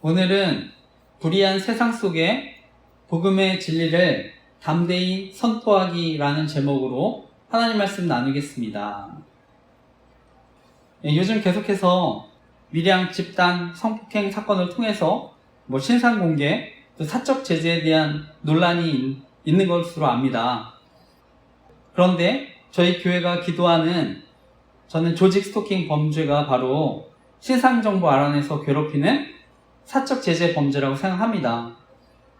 오늘은 불의한 세상 속에 복음의 진리를 담대히 선포하기라는 제목으로 하나님 말씀 나누겠습니다. 요즘 계속해서 밀양 집단 성폭행 사건을 통해서 신상 공개, 또 사적 제재에 대한 논란이 있는 것으로 압니다. 그런데 저희 교회가 기도하는 저는 조직 스토킹 범죄가 바로 신상 정보 알아내서 괴롭히는 사적 제재 범죄라고 생각합니다.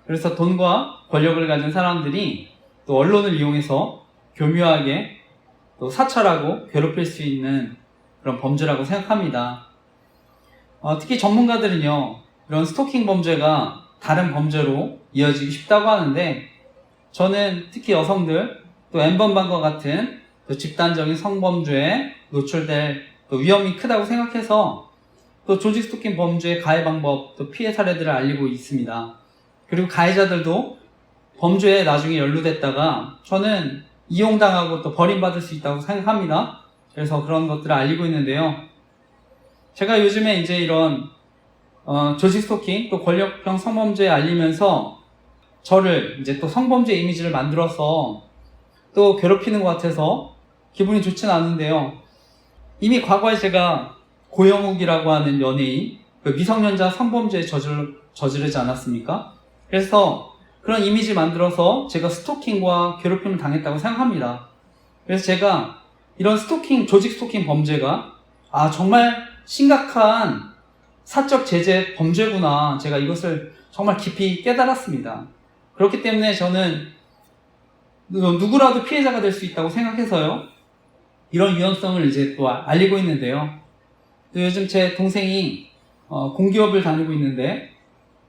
그래서 돈과 권력을 가진 사람들이 또 언론을 이용해서 교묘하게 또 사찰하고 괴롭힐 수 있는 그런 범죄라고 생각합니다. 특히 전문가들은요, 이런 스토킹 범죄가 다른 범죄로 이어지기 쉽다고 하는데, 저는 특히 여성들, 또 N번방과 같은 또 집단적인 성범죄에 노출될 또 위험이 크다고 생각해서 또 조직 스토킹 범죄의 가해 방법, 또 피해 사례들을 알리고 있습니다. 그리고 가해자들도 범죄에 나중에 연루됐다가 저는 이용당하고 또 버림받을 수 있다고 생각합니다. 그래서 그런 것들을 알리고 있는데요. 제가 요즘에 이제 이런 조직 스토킹, 또 권력형 성범죄에 알리면서 저를 이제 또 성범죄 이미지를 만들어서 또 괴롭히는 것 같아서 기분이 좋진 않은데요. 이미 과거에 제가 고영욱이라고 하는 연예인, 그 미성년자 성범죄에 저지르지 않았습니까? 그래서 그런 이미지 만들어서 제가 스토킹과 괴롭힘을 당했다고 생각합니다. 그래서 제가 이런 스토킹, 조직 스토킹 범죄가 정말 심각한 사적 제재 범죄구나, 제가 이것을 정말 깊이 깨달았습니다. 그렇기 때문에 저는 누구라도 피해자가 될 수 있다고 생각해서요, 이런 위험성을 이제 또 알리고 있는데요. 또 요즘 제 동생이 공기업을 다니고 있는데,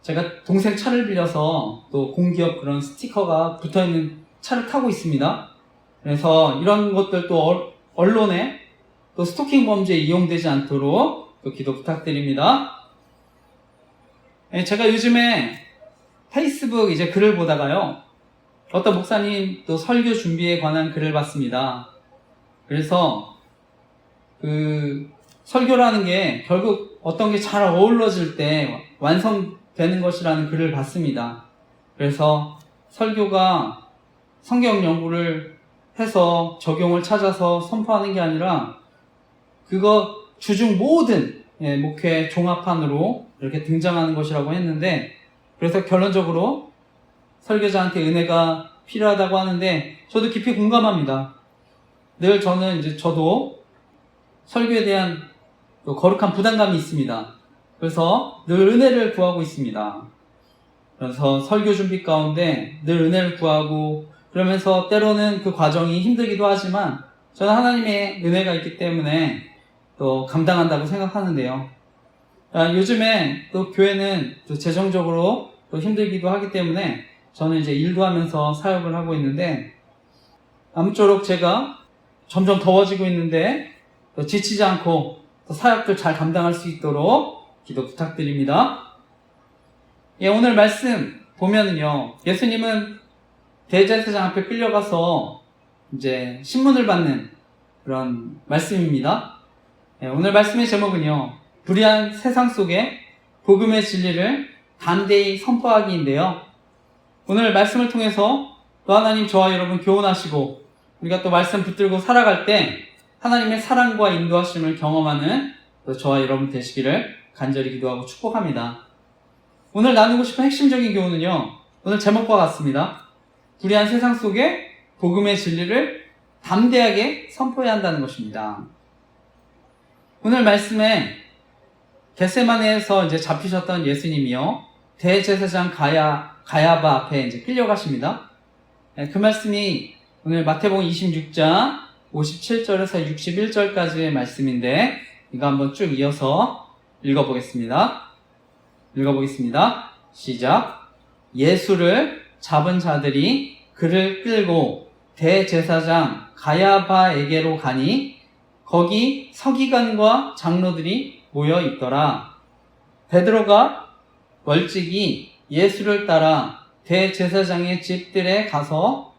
제가 동생 차를 빌려서 또 공기업 그런 스티커가 붙어있는 차를 타고 있습니다. 그래서 이런 것들 또 언론에 또 스토킹 범죄에 이용되지 않도록 또 기도 부탁드립니다. 제가 요즘에 페이스북 이제 글을 보다가요, 어떤 목사님 또 설교 준비에 관한 글을 봤습니다. 그래서 설교라는 게 결국 어떤 게 잘 어우러질 때 완성되는 것이라는 글을 봤습니다. 그래서 설교가 성경 연구를 해서 적용을 찾아서 선포하는 게 아니라 그거 주중 모든 목회 종합판으로 이렇게 등장하는 것이라고 했는데, 그래서 결론적으로 설교자한테 은혜가 필요하다고 하는데 저도 깊이 공감합니다. 늘 저도 설교에 대한 또 거룩한 부담감이 있습니다. 그래서 늘 은혜를 구하고 있습니다. 그래서 설교 준비 가운데 늘 은혜를 구하고, 그러면서 때로는 그 과정이 힘들기도 하지만 저는 하나님의 은혜가 있기 때문에 또 감당한다고 생각하는데요. 요즘에 또 교회는 또 재정적으로 또 힘들기도 하기 때문에 저는 이제 일도 하면서 사역을 하고 있는데, 아무쪼록 제가 점점 더워지고 있는데 또 지치지 않고 또 사역들 잘 감당할 수 있도록 기도 부탁드립니다. 오늘 말씀 보면은요, 예수님은 대제사장 앞에 끌려가서 이제 신문을 받는 그런 말씀입니다. 오늘 말씀의 제목은요, 불의한 세상 속에 복음의 진리를 담대히 선포하기인데요. 오늘 말씀을 통해서 또 하나님 저와 여러분 교훈하시고, 우리가 또 말씀 붙들고 살아갈 때 하나님의 사랑과 인도하심을 경험하는 또 저와 여러분 되시기를 간절히 기도하고 축복합니다. 오늘 나누고 싶은 핵심적인 교훈은요, 오늘 제목과 같습니다. 불의한 세상 속에 복음의 진리를 담대하게 선포해야 한다는 것입니다. 오늘 말씀에 겟세마네에서 이제 잡히셨던 예수님이요, 대제사장 가야바 앞에 이제 끌려가십니다. 그 말씀이 오늘 마태복음 26장 57절에서 61절까지의 말씀인데, 이거 한번 쭉 이어서 읽어보겠습니다. 시작. 예수를 잡은 자들이 그를 끌고 대제사장 가야바에게로 가니 거기 서기관과 장로들이 모여 있더라. 베드로가 멀찍이 예수를 따라 대제사장의 집들에 가서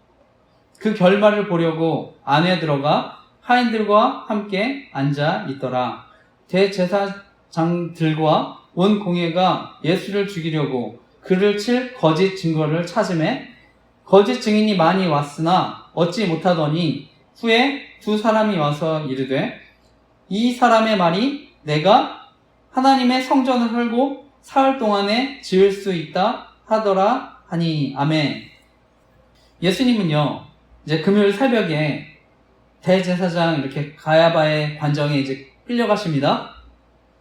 그 결말을 보려고 안에 들어가 하인들과 함께 앉아 있더라. 대제사장들과 온 공회가 예수를 죽이려고 그를 칠 거짓 증거를 찾음에 거짓 증인이 많이 왔으나 얻지 못하더니 후에 두 사람이 와서 이르되 이 사람의 말이 내가 하나님의 성전을 헐고 사흘 동안에 지을 수 있다 하더라 하니 아멘. 예수님은요, 이제 금요일 새벽에 대제사장 이렇게 가야바의 관정에 이제 끌려가십니다.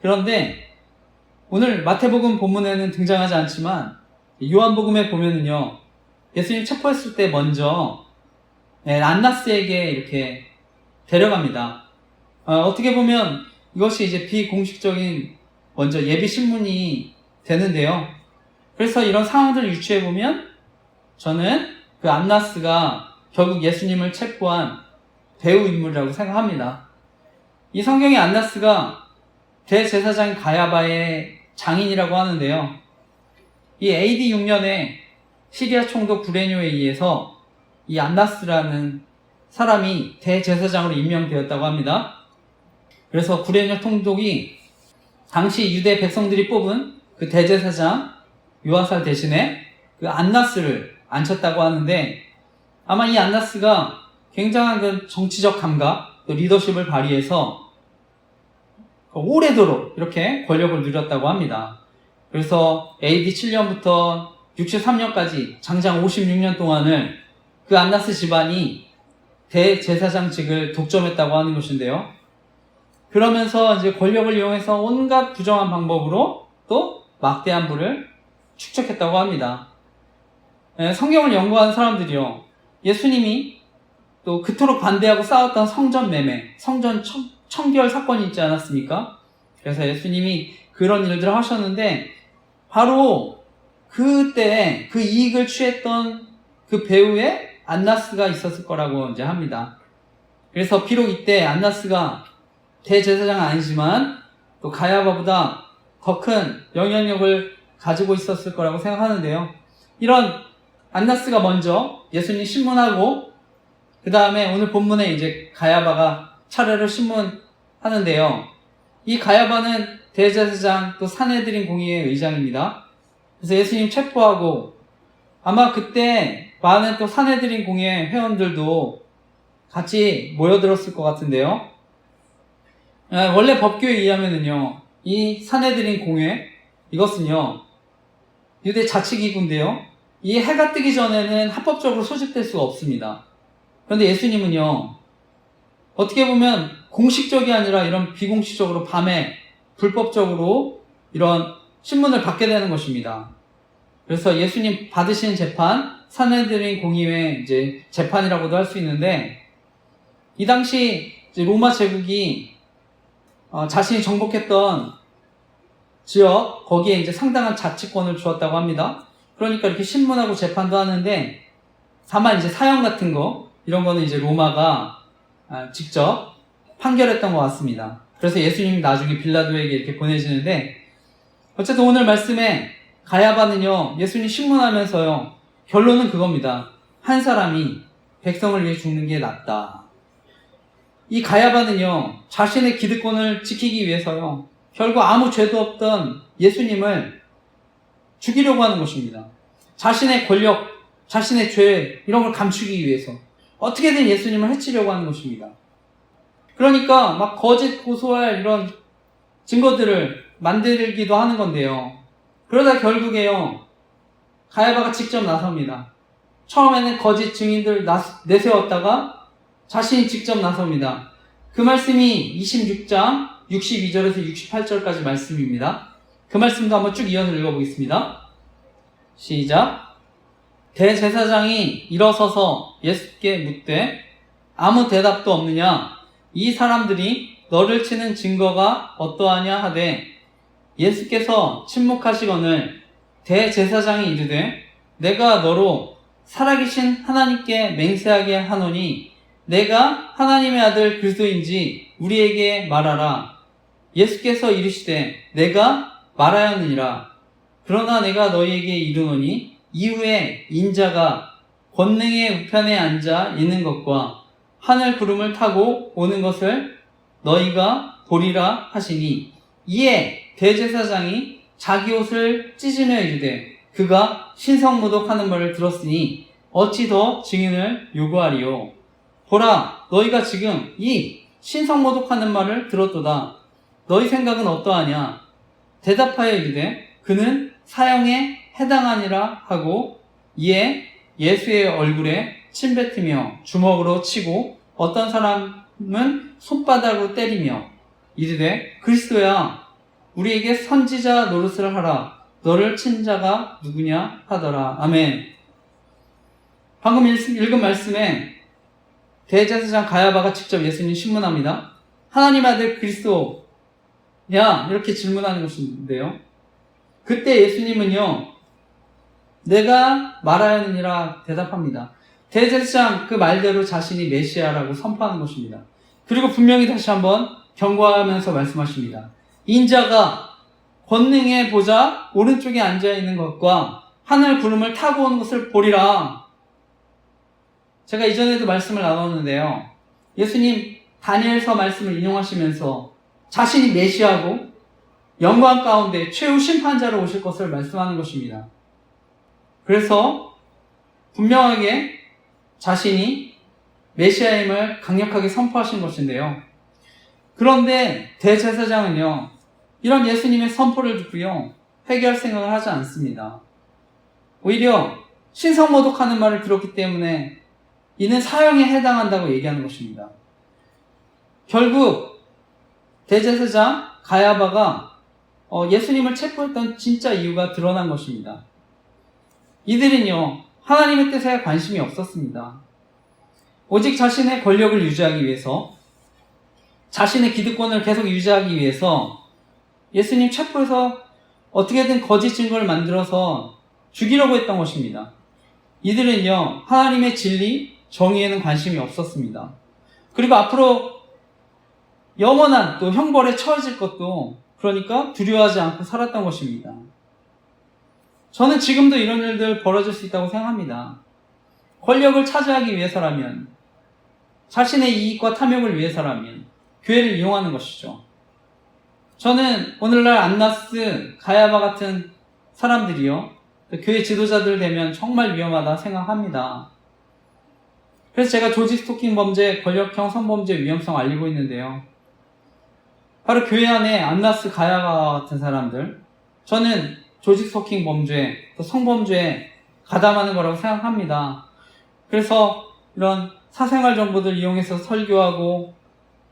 그런데 오늘 마태복음 본문에는 등장하지 않지만 요한복음에 보면은요, 예수님 체포했을 때 먼저 안나스에게 이렇게 데려갑니다. 어떻게 보면 이것이 이제 비공식적인 먼저 예비 신문이 되는데요. 그래서 이런 상황들을 유추해 보면 저는 그 안나스가 결국 예수님을 체포한 배후 인물이라고 생각합니다. 이 성경의 안나스가 대제사장 가야바의 장인이라고 하는데요. 이 AD 6년에 시리아 총독 구레뇨에 의해서 이 안나스라는 사람이 대제사장으로 임명되었다고 합니다. 그래서 구레뇨 총독이 당시 유대 백성들이 뽑은 그 대제사장 요아살 대신에 그 안나스를 앉혔다고 하는데 아마 이 안나스가 굉장한 그 정치적 감각, 또 리더십을 발휘해서 오래도록 이렇게 권력을 누렸다고 합니다. 그래서 AD 7년부터 63년까지 장장 56년 동안을 그 안나스 집안이 대제사장직을 독점했다고 하는 것인데요. 그러면서 이제 권력을 이용해서 온갖 부정한 방법으로 또 막대한 부를 축적했다고 합니다. 성경을 연구하는 사람들이요, 예수님이 또 그토록 반대하고 싸웠던 성전 매매, 성전 청결 사건이 있지 않았습니까? 그래서 예수님이 그런 일들을 하셨는데 바로 그때 그 이익을 취했던 그 배후에 안나스가 있었을 거라고 이제 합니다. 그래서 비록 이때 안나스가 대제사장은 아니지만 또 가야바보다 더 큰 영향력을 가지고 있었을 거라고 생각하는데요. 이런 안나스가 먼저 예수님 신문하고 그 다음에 오늘 본문에 이제 가야바가 차례로 신문하는데요. 이 가야바는 대제사장 또 산헤드린 공의회 의장입니다. 그래서 예수님 체포하고 아마 그때 많은 또 산헤드린 공의회 회원들도 같이 모여들었을 것 같은데요. 원래 법규에 의하면은요, 이 산헤드린 공회 이것은요 유대 자치기구인데요. 이 해가 뜨기 전에는 합법적으로 소집될 수가 없습니다. 그런데 예수님은요, 어떻게 보면 공식적이 아니라 이런 비공식적으로 밤에 불법적으로 이런 신문을 받게 되는 것입니다. 그래서 예수님 받으신 재판, 산헤드린 공의회 이제 재판이라고도 할 수 있는데, 이 당시 이제 로마 제국이 자신이 정복했던 지역, 거기에 이제 상당한 자치권을 주었다고 합니다. 그러니까 이렇게 신문하고 재판도 하는데, 다만 이제 사형 같은 거, 이런 거는 이제 로마가 직접 판결했던 것 같습니다. 그래서 예수님이 나중에 빌라도에게 이렇게 보내지는데, 어쨌든 오늘 말씀에 가야바는요, 예수님 신문하면서요, 결론은 그겁니다. 한 사람이 백성을 위해 죽는 게 낫다. 이 가야바는요, 자신의 기득권을 지키기 위해서요, 결국 아무 죄도 없던 예수님을 죽이려고 하는 것입니다. 자신의 권력, 자신의 죄, 이런 걸 감추기 위해서 어떻게든 예수님을 해치려고 하는 것입니다. 그러니까 막 거짓 고소할 이런 증거들을 만들기도 하는 건데요. 그러다 결국에요, 가야바가 직접 나섭니다. 처음에는 거짓 증인들 내세웠다가 자신이 직접 나섭니다. 그 말씀이 26장 62절에서 68절까지 말씀입니다. 그 말씀도 한번 쭉 이어서 읽어보겠습니다. 시작. 대제사장이 일어서서 예수께 묻되 아무 대답도 없느냐? 이 사람들이 너를 치는 증거가 어떠하냐 하되 예수께서 침묵하시거늘 대제사장이 이르되 내가 너로 살아계신 하나님께 맹세하게 하노니 내가 하나님의 아들 그리스도인지 우리에게 말하라. 예수께서 이르시되 내가 말하였느니라. 그러나 내가 너희에게 이르노니 이후에 인자가 권능의 우편에 앉아 있는 것과 하늘 구름을 타고 오는 것을 너희가 보리라 하시니 이에 대제사장이 자기 옷을 찢으며 이르되 그가 신성모독하는 말을 들었으니 어찌 더 증인을 요구하리요. 보라, 너희가 지금 이 신성모독하는 말을 들었도다. 너희 생각은 어떠하냐? 대답하여 이르되 그는 사형에 해당하니라 하고 이에 예수의 얼굴에 침뱉으며 주먹으로 치고 어떤 사람은 손바닥으로 때리며 이르되 그리스도야 우리에게 선지자 노릇을 하라. 너를 친 자가 누구냐 하더라. 아멘. 방금 읽은 말씀에 대제사장 가야바가 직접 예수님 신문합니다. 하나님 아들 그리스도야 이렇게 질문하는 것인데요. 그때 예수님은요. 내가 말하였느니라 대답합니다. 대제사장 그 말대로 자신이 메시아라고 선포하는 것입니다. 그리고 분명히 다시 한번 경고하면서 말씀하십니다. 인자가 권능의 보좌 오른쪽에 앉아있는 것과 하늘 구름을 타고 오는 것을 보리라. 제가 이전에도 말씀을 나눴는데요. 예수님 다니엘서 말씀을 인용하시면서 자신이 메시아고 영광 가운데 최후 심판자로 오실 것을 말씀하는 것입니다. 그래서 분명하게 자신이 메시아임을 강력하게 선포하신 것인데요. 그런데 대제사장은요. 이런 예수님의 선포를 듣고요. 회개할 생각을 하지 않습니다. 오히려 신성모독하는 말을 들었기 때문에 이는 사형에 해당한다고 얘기하는 것입니다. 결국 대제사장 가야바가 예수님을 체포했던 진짜 이유가 드러난 것입니다. 이들은요. 하나님의 뜻에 관심이 없었습니다. 오직 자신의 권력을 유지하기 위해서 자신의 기득권을 계속 유지하기 위해서 예수님 체포해서 어떻게든 거짓 증거를 만들어서 죽이려고 했던 것입니다. 이들은요. 하나님의 진리, 정의에는 관심이 없었습니다. 그리고 앞으로 영원한 또 형벌에 처해질 것도 그러니까 두려워하지 않고 살았던 것입니다. 저는 지금도 이런 일들 벌어질 수 있다고 생각합니다. 권력을 차지하기 위해서라면, 자신의 이익과 탐욕을 위해서라면 교회를 이용하는 것이죠. 저는 오늘날 안나스, 가야바 같은 사람들이요, 교회 지도자들 되면 정말 위험하다 생각합니다. 그래서 제가 조직 스토킹 범죄, 권력형 성범죄 위험성 알리고 있는데요. 바로 교회 안에 안나스, 가야바 같은 사람들, 저는 조직 스토킹 범죄, 또 성범죄에 가담하는 거라고 생각합니다. 그래서 이런 사생활 정보들 이용해서 설교하고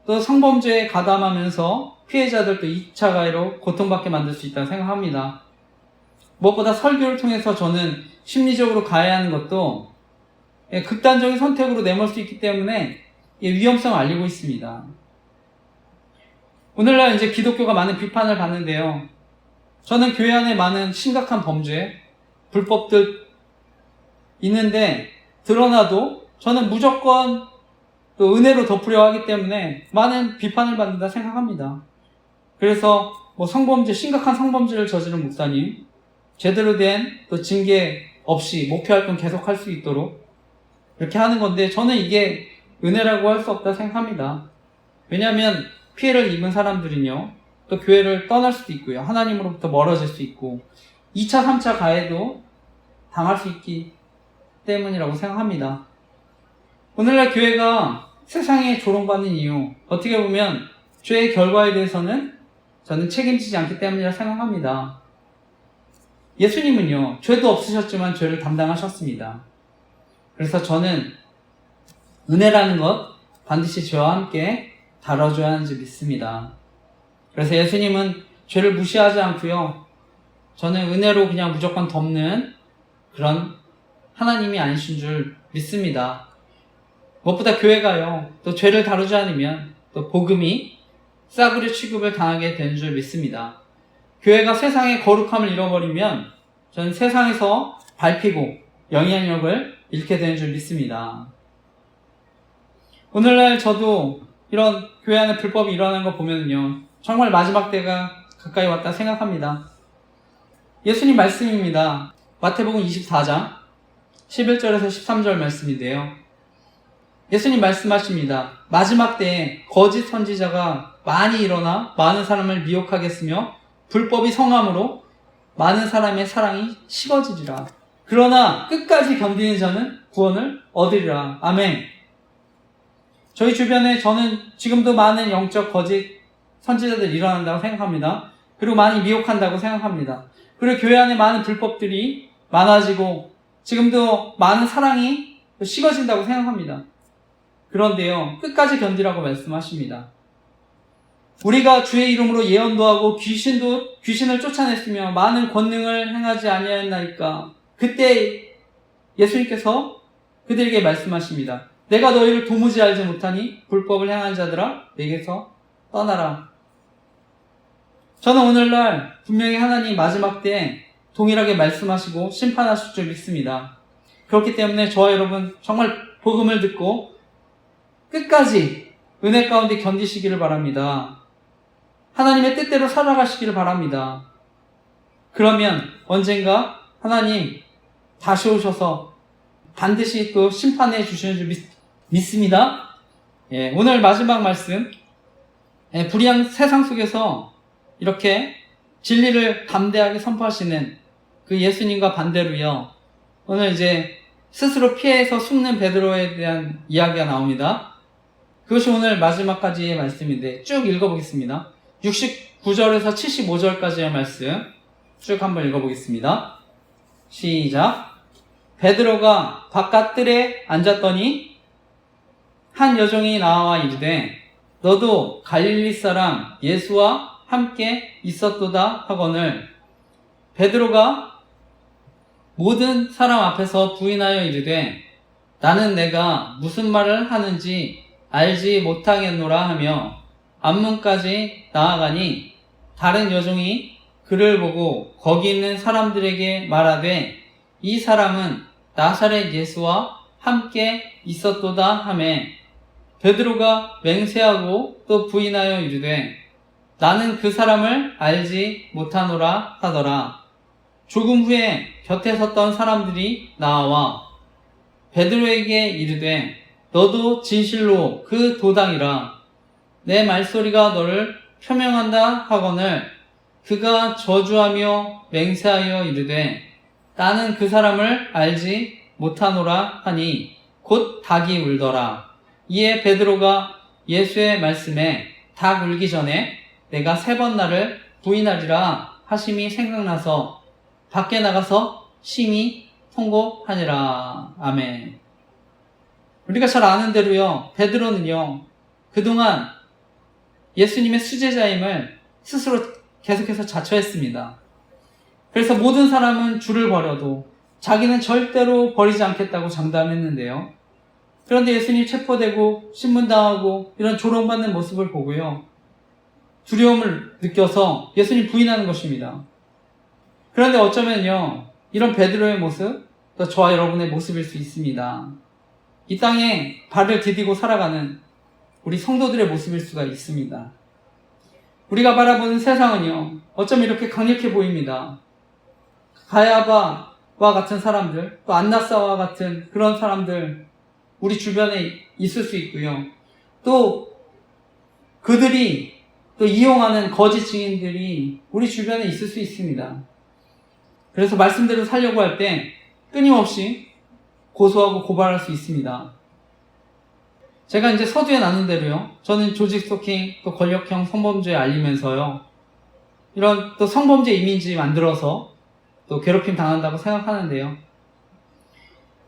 또 성범죄에 가담하면서 피해자들 또 2차 가해로 고통받게 만들 수 있다고 생각합니다. 무엇보다 설교를 통해서 저는 심리적으로 가해하는 것도 극단적인 선택으로 내몰 수 있기 때문에 위험성을 알리고 있습니다. 오늘날 이제 기독교가 많은 비판을 받는데요. 저는 교회 안에 많은 심각한 범죄, 불법들 있는데 드러나도 저는 무조건 또 은혜로 덮으려 하기 때문에 많은 비판을 받는다 생각합니다. 그래서 성범죄, 심각한 성범죄를 저지른 목사님, 제대로 된 또 징계 없이 목회활동 계속할 수 있도록 이렇게 하는 건데 저는 이게 은혜라고 할 수 없다 생각합니다. 왜냐하면 피해를 입은 사람들은요, 또 교회를 떠날 수도 있고요. 하나님으로부터 멀어질 수 있고 2차, 3차 가해도 당할 수 있기 때문이라고 생각합니다. 오늘날 교회가 세상에 조롱받는 이유, 어떻게 보면 죄의 결과에 대해서는 저는 책임지지 않기 때문이라 생각합니다. 예수님은요, 죄도 없으셨지만 죄를 담당하셨습니다. 그래서 저는 은혜라는 것 반드시 죄와 함께 다뤄줘야 하는지 믿습니다. 그래서 예수님은 죄를 무시하지 않고요. 저는 은혜로 그냥 무조건 덮는 그런 하나님이 아니신 줄 믿습니다. 무엇보다 교회가요. 또 죄를 다루지 않으면 또 복음이 싸구려 취급을 당하게 되는 줄 믿습니다. 교회가 세상의 거룩함을 잃어버리면 저는 세상에서 밟히고 영향력을 잃게 되는 줄 믿습니다. 오늘날 저도 이런 교회 안에 불법이 일어나는 거 보면요. 정말 마지막 때가 가까이 왔다 생각합니다. 예수님 말씀입니다. 마태복음 24장 11절에서 13절 말씀인데요. 예수님 말씀하십니다. 마지막 때에 거짓 선지자가 많이 일어나 많은 사람을 미혹하겠으며 불법이 성함으로 많은 사람의 사랑이 식어지리라. 그러나 끝까지 견디는 자는 구원을 얻으리라. 아멘. 저희 주변에 저는 지금도 많은 영적 거짓 선지자들이 일어난다고 생각합니다. 그리고 많이 미혹한다고 생각합니다. 그리고 교회 안에 많은 불법들이 많아지고 지금도 많은 사랑이 식어진다고 생각합니다. 그런데요, 끝까지 견디라고 말씀하십니다. 우리가 주의 이름으로 예언도 하고 귀신을 쫓아냈으며 많은 권능을 행하지 아니하였나이까. 그때 예수님께서 그들에게 말씀하십니다. 내가 너희를 도무지 알지 못하니 불법을 행한 자들아 내게서 떠나라. 저는 오늘날 분명히 하나님 마지막 때에 동일하게 말씀하시고 심판하실 줄 믿습니다. 그렇기 때문에 저와 여러분 정말 복음을 듣고 끝까지 은혜 가운데 견디시기를 바랍니다. 하나님의 뜻대로 살아가시기를 바랍니다. 그러면 언젠가 하나님 다시 오셔서 반드시 또 심판해 주시는 줄 믿습니다. 오늘 마지막 말씀, 불의한 세상 속에서 이렇게 진리를 담대하게 선포하시는 그 예수님과 반대로요, 오늘 이제 스스로 피해서 숨는 베드로에 대한 이야기가 나옵니다. 그것이 오늘 마지막까지의 말씀인데 쭉 읽어보겠습니다. 69절에서 75절까지의 말씀 쭉 한번 읽어보겠습니다. 시작. 베드로가 바깥 뜰에 앉았더니 한 여종이 나와 이르되 너도 갈릴리 사람 예수와 함께 있었도다 하거늘 베드로가 모든 사람 앞에서 부인하여 이르되 나는 내가 무슨 말을 하는지 알지 못하겠노라 하며 앞문까지 나아가니 다른 여종이 그를 보고 거기 있는 사람들에게 말하되 이 사람은 나사렛 예수와 함께 있었도다 하매 베드로가 맹세하고 또 부인하여 이르되 나는 그 사람을 알지 못하노라 하더라. 조금 후에 곁에 섰던 사람들이 나와 베드로에게 이르되 너도 진실로 그 도당이라. 내 말소리가 너를 표명한다 하거늘 그가 저주하며 맹세하여 이르되 나는 그 사람을 알지 못하노라 하니 곧 닭이 울더라. 이에 베드로가 예수의 말씀에 닭 울기 전에 내가 3번 나를 부인하리라 하심이 생각나서 밖에 나가서 심히 통곡하니라. 아멘. 우리가 잘 아는 대로요, 베드로는요 그동안 예수님의 수제자임을 스스로 계속해서 자처했습니다. 그래서 모든 사람은 주를 버려도 자기는 절대로 버리지 않겠다고 장담했는데요. 그런데 예수님 체포되고 신문당하고 이런 조롱받는 모습을 보고요, 두려움을 느껴서 예수님 부인하는 것입니다. 그런데 어쩌면요, 이런 베드로의 모습, 또 저와 여러분의 모습일 수 있습니다. 이 땅에 발을 디디고 살아가는 우리 성도들의 모습일 수가 있습니다. 우리가 바라보는 세상은요, 어쩌면 이렇게 강력해 보입니다. 가야바와 같은 사람들, 또 안나사와 같은 그런 사람들, 우리 주변에 있을 수 있고요. 또 그들이 또 이용하는 거짓 증인들이 우리 주변에 있을 수 있습니다. 그래서 말씀대로 살려고 할 때 끊임없이 고소하고 고발할 수 있습니다. 제가 이제 서두에 나눈 대로요, 저는 조직 스토킹, 또 권력형 성범죄 알리면서요, 이런 또 성범죄 이미지 만들어서 또 괴롭힘 당한다고 생각하는데요.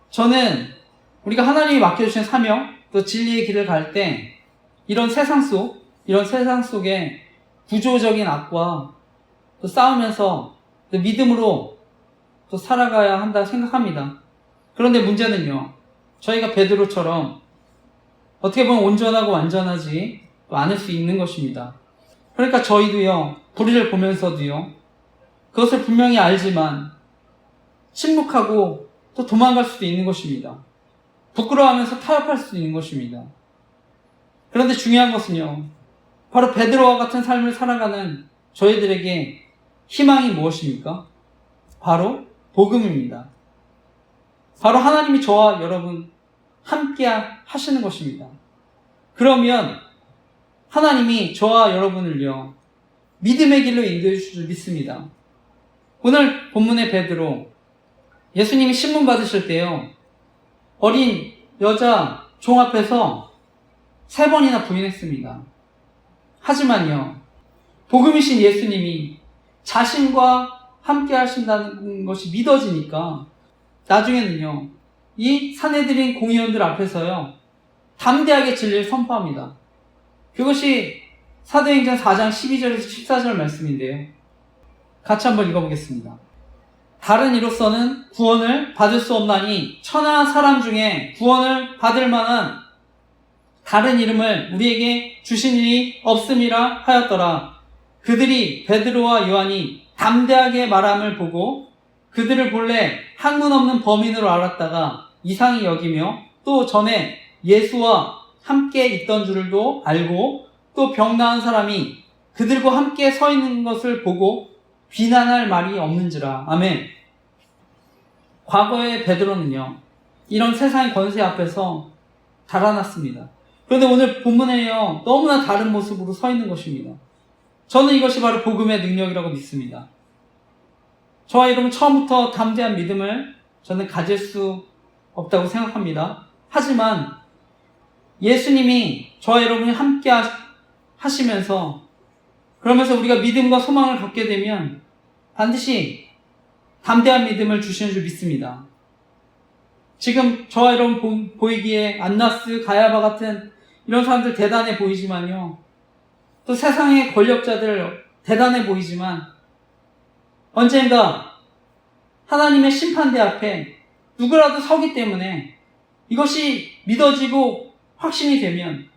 저는 우리가 하나님이 맡겨주신 사명, 또 진리의 길을 갈 때 이런 세상 속에 구조적인 악과 또 싸우면서 또 믿음으로 또 살아가야 한다 생각합니다. 그런데 문제는요, 저희가 베드로처럼 어떻게 보면 온전하고 완전하지 않을 수 있는 것입니다. 그러니까 저희도요, 불의를 보면서도요, 그것을 분명히 알지만 침묵하고 또 도망갈 수도 있는 것입니다. 부끄러워하면서 타협할 수도 있는 것입니다. 그런데 중요한 것은요, 바로 베드로와 같은 삶을 살아가는 저희들에게 희망이 무엇입니까? 바로 복음입니다. 바로 하나님이 저와 여러분 함께 하시는 것입니다. 그러면 하나님이 저와 여러분을요, 믿음의 길로 인도해 주실 줄 믿습니다. 오늘 본문의 베드로, 예수님이 신문 받으실 때요, 어린 여자 종 앞에서 3번이나 부인했습니다. 하지만요, 복음이신 예수님이 자신과 함께 하신다는 것이 믿어지니까 나중에는요, 이 사내들인 공의원들 앞에서요, 담대하게 진리를 선포합니다. 그것이 사도행전 4장 12절에서 14절 말씀인데요. 같이 한번 읽어보겠습니다. 다른 이로서는 구원을 받을 수 없나니 천하 사람 중에 구원을 받을 만한 다른 이름을 우리에게 주신 일이 없음이라 하였더라. 그들이 베드로와 요한이 담대하게 말함을 보고 그들을 본래 학문 없는 범인으로 알았다가 이상히 여기며 또 전에 예수와 함께 있던 줄도 알고 또 병 나은 사람이 그들과 함께 서 있는 것을 보고 비난할 말이 없는지라. 아멘. 과거의 베드로는요, 이런 세상의 권세 앞에서 달아났습니다. 그런데 오늘 본문에요, 너무나 다른 모습으로 서 있는 것입니다. 저는 이것이 바로 복음의 능력이라고 믿습니다. 저와 여러분 처음부터 담대한 믿음을 저는 가질 수 없다고 생각합니다. 하지만 예수님이 저와 여러분이 함께 하시면서 그러면서 우리가 믿음과 소망을 갖게 되면 반드시 담대한 믿음을 주시는 줄 믿습니다. 지금 저와 여러분 보이기에 안나스, 가야바 같은 이런 사람들 대단해 보이지만요, 또 세상의 권력자들 대단해 보이지만 언젠가 하나님의 심판대 앞에 누구라도 서기 때문에 이것이 믿어지고 확신이 되면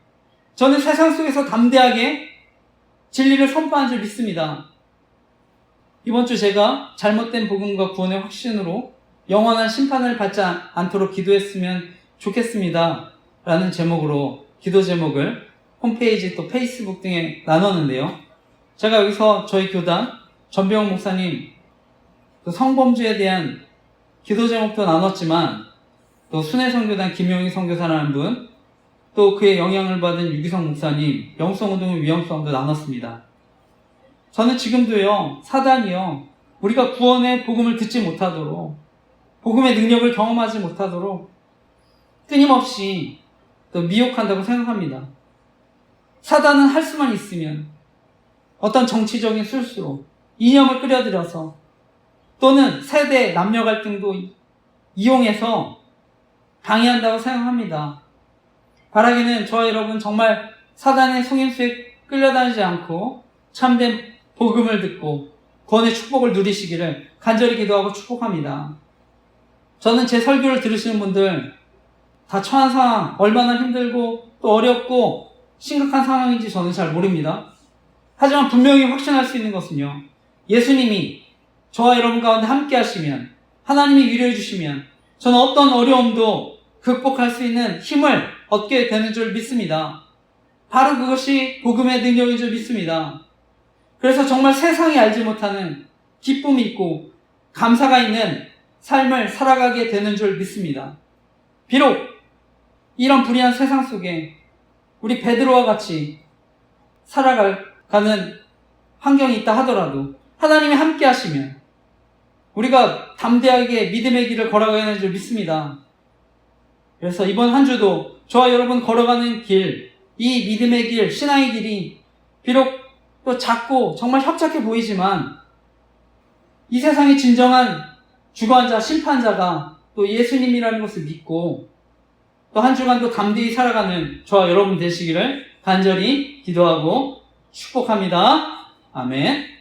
저는 세상 속에서 담대하게 진리를 선포한 줄 믿습니다. 이번 주 제가 잘못된 복음과 구원의 확신으로 영원한 심판을 받지 않도록 기도했으면 좋겠습니다 라는 제목으로 기도 제목을 홈페이지 또 페이스북 등에 나눴는데요. 제가 여기서 저희 교단 전병욱 목사님 또 성범죄에 대한 기도 제목도 나눴지만 또 순회선교단 김용희 선교사라는 분, 또 그의 영향을 받은 유기성 목사님 영성운동의 위험성도 나눴습니다. 저는 지금도요, 사단이요, 우리가 구원의 복음을 듣지 못하도록, 복음의 능력을 경험하지 못하도록 끊임없이 또 미혹한다고 생각합니다. 사단은 할 수만 있으면 어떤 정치적인 술수로 이념을 끌어들여서 또는 세대 남녀 갈등도 이용해서 방해한다고 생각합니다. 바라기는 저와 여러분 정말 사단의 속임수에 끌려다니지 않고 참된 복음을 듣고 구원의 축복을 누리시기를 간절히 기도하고 축복합니다. 저는 제 설교를 들으시는 분들 다 처한 상황, 얼마나 힘들고 또 어렵고 심각한 상황인지 저는 잘 모릅니다. 하지만 분명히 확신할 수 있는 것은요, 예수님이 저와 여러분 가운데 함께 하시면, 하나님이 위로해 주시면 저는 어떤 어려움도 극복할 수 있는 힘을 얻게 되는 줄 믿습니다. 바로 그것이 복음의 능력인 줄 믿습니다. 그래서 정말 세상이 알지 못하는 기쁨이 있고 감사가 있는 삶을 살아가게 되는 줄 믿습니다. 비록 이런 불의한 세상 속에 우리 베드로와 같이 살아가는 환경이 있다 하더라도 하나님이 함께 하시면 우리가 담대하게 믿음의 길을 걸어가야 하는 줄 믿습니다. 그래서 이번 한 주도 저와 여러분 걸어가는 길, 이 믿음의 길, 신앙의 길이 비록 또 작고 정말 협착해 보이지만 이 세상의 진정한 주관자, 심판자가 또 예수님이라는 것을 믿고 또 한 주간도 담대히 살아가는 저와 여러분 되시기를 간절히 기도하고 축복합니다. 아멘.